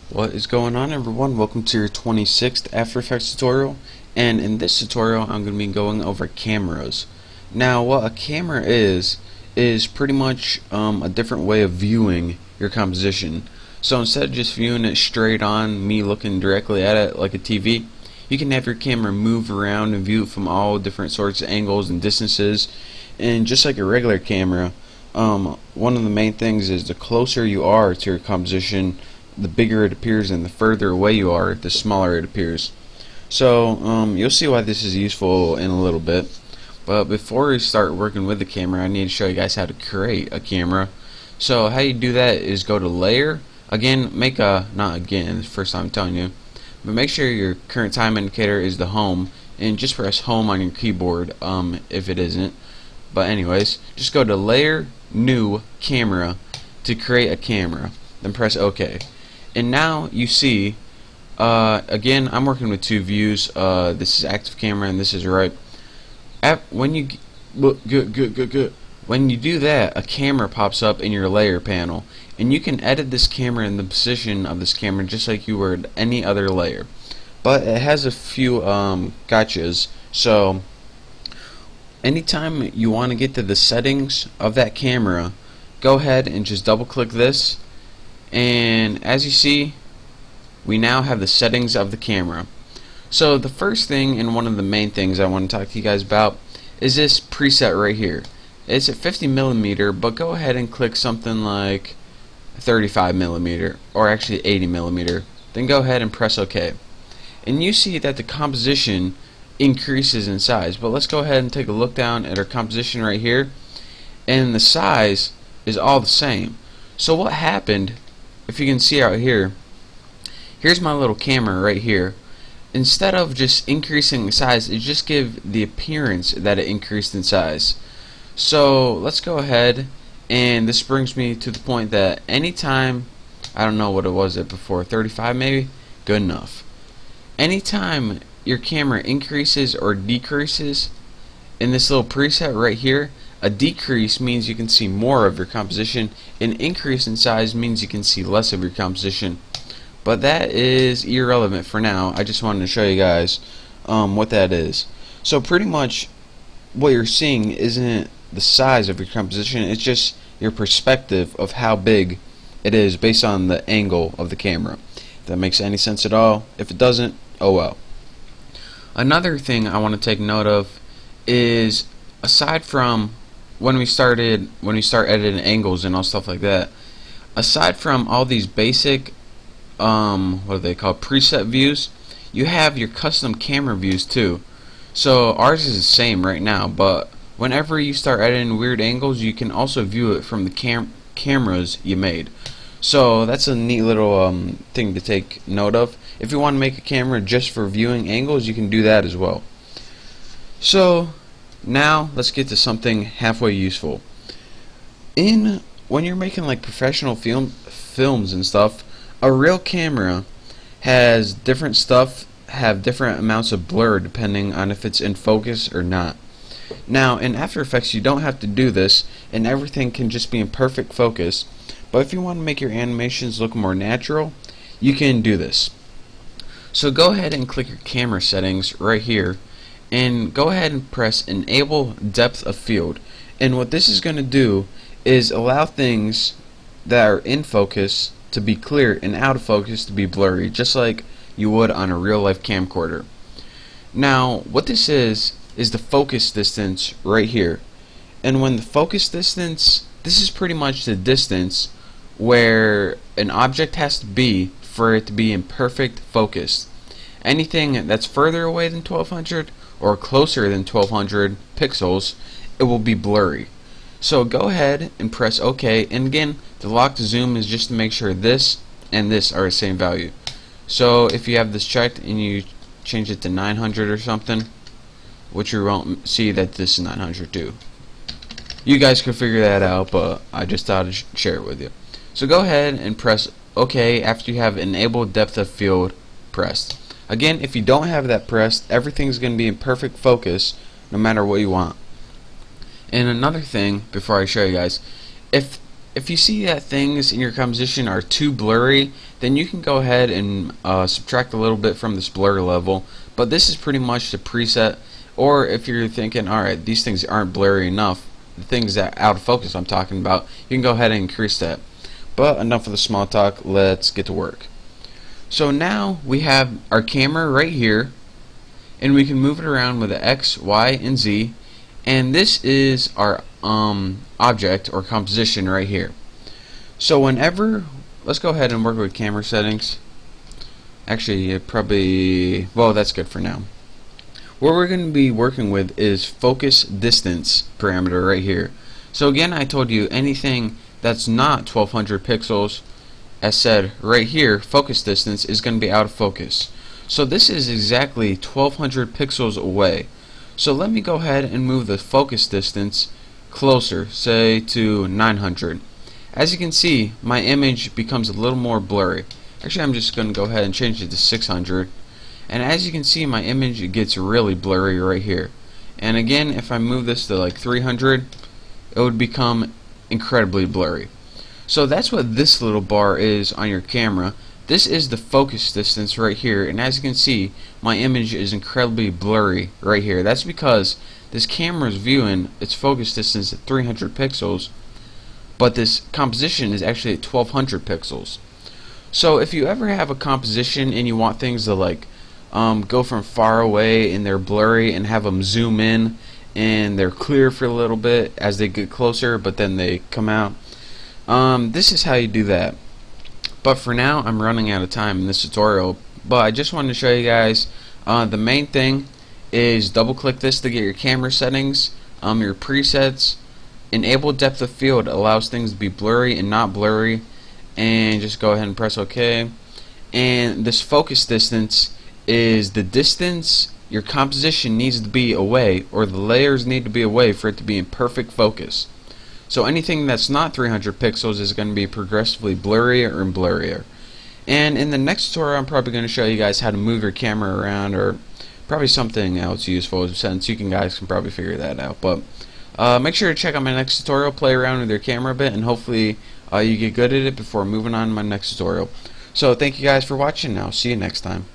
What is going on, everyone? Welcome to your 26th After Effects tutorial, and in this tutorial I'm going to be going over cameras. Now what a camera is pretty much a different way of viewing your composition. So instead of just viewing it straight on, me looking directly at it like a TV, you can have your camera move around and view it from all different sorts of angles and distances. And just like a regular camera, one of the main things is the closer you are to your composition, the bigger it appears, and the further away you are, the smaller it appears. So you'll see why this is useful in a little bit. But before we start working with the camera, I need to show you guys how to create a camera. So how you do that is go to Layer. Again, not again, it's the first time I'm telling you, but make sure your current time indicator is the home, and just press home on your keyboard if it isn't. But anyways, just go to Layer, New, Camera to create a camera. Then press OK. And now you see, again, I'm working with two views. This is active camera and this is right. When you when you do that, a camera pops up in your layer panel, and you can edit this camera in the position of this camera just like you would any other layer. But it has a few gotchas. So anytime you want to get to the settings of that camera, go ahead and just double click this, and as you see, we now have the settings of the camera. So the first thing, and one of the main things I want to talk to you guys about, is this preset right here. It's at 50mm, but go ahead and click something like 35mm, or actually 80mm. Then go ahead and press OK. And you see that the composition increases in size. But let's go ahead and take a look down at our composition right here, and the size is all the same. So what happened, if you can see out here, here's my little camera right here. Instead of just increasing the size, it just gives the appearance that it increased in size. So let's go ahead, and this brings me to the point that anytime, I don't know what it was at before, 35 maybe? Good enough. Anytime your camera increases or decreases in this little preset right here, a decrease means you can see more of your composition, an increase in size means you can see less of your composition. But that is irrelevant for now. I just wanted to show you guys what that is. So pretty much what you're seeing isn't the size of your composition, it's just your perspective of how big it is based on the angle of the camera. If that makes any sense at all. If it doesn't, oh well. Another thing I want to take note of is, aside from when we start editing angles and all stuff like that, aside from all these basic what are they called, preset views, you have your custom camera views too. So ours is the same right now, but whenever you start editing weird angles, you can also view it from the cameras you made. So that's a neat little thing to take note of. If you want to make a camera just for viewing angles, you can do that as well. So now let's get to something halfway useful. When you're making like professional films and stuff, a real camera has different stuff, have different amounts of blur depending on if it's in focus or not. Now in After Effects you don't have to do this, and everything can just be in perfect focus. But if you want to make your animations look more natural, you can do this. So go ahead and click your camera settings right here, and go ahead and press Enable Depth of Field. And what this is going to do is allow things that are in focus to be clear and out of focus to be blurry, just like you would on a real life camcorder. Now what this is the focus distance right here. And when the focus distance, this is pretty much the distance where an object has to be for it to be in perfect focus. Anything that's further away than 1200 or closer than 1200 pixels, it will be blurry. So go ahead and press OK, and again, the lock to zoom is just to make sure this and this are the same value. So if you have this checked and you change it to 900 or something, which you won't see that this is 900 too. You guys can figure that out, but I just thought I'd share it with you. So go ahead and press OK after you have Enabled Depth of Field pressed. Again, if you don't have that pressed, everything's going to be in perfect focus no matter what you want. And another thing before I show you guys, if you see that things in your composition are too blurry, then you can go ahead and subtract a little bit from this blur level, but this is pretty much the preset. Or if you're thinking, alright, these things aren't blurry enough, the things that out of focus I'm talking about, you can go ahead and increase that. But enough of the small talk, let's get to work. So now we have our camera right here, and we can move it around with the X, Y, and Z, and this is our object or composition right here. So whenever, let's go ahead and work with camera settings. Actually, well, that's good for now. What we're going to be working with is focus distance parameter right here. So again, I told you anything that's not 1200 pixels, as said right here, focus distance is going to be out of focus. So this is exactly 1200 pixels away. So let me go ahead and move the focus distance closer, say to 900. As you can see, my image becomes a little more blurry. Actually, I'm just going to go ahead and change it to 600. And as you can see, my image gets really blurry right here. And again, if I move this to like 300, it would become incredibly blurry. So that's what this little bar is on your camera. This is the focus distance right here, and as you can see, my image is incredibly blurry right here. That's because this camera is viewing its focus distance at 300 pixels, but this composition is actually at 1200 pixels. So if you ever have a composition and you want things to like go from far away and they're blurry, and have them zoom in and they're clear for a little bit as they get closer, but then they come out, this is how you do that. But for now, I'm running out of time in this tutorial, but I just wanted to show you guys the main thing is double click this to get your camera settings, your presets. Enable depth of field allows things to be blurry and not blurry, and just go ahead and press OK. And this focus distance is the distance your composition needs to be away, or the layers need to be away for it to be in perfect focus. So anything that's not 300 pixels is going to be progressively blurrier and blurrier. And in the next tutorial, I'm probably going to show you guys how to move your camera around, or probably something else useful, since you guys can probably figure that out. But make sure to check out my next tutorial, play around with your camera a bit, and hopefully you get good at it before moving on to my next tutorial. So thank you guys for watching. I'll see you next time.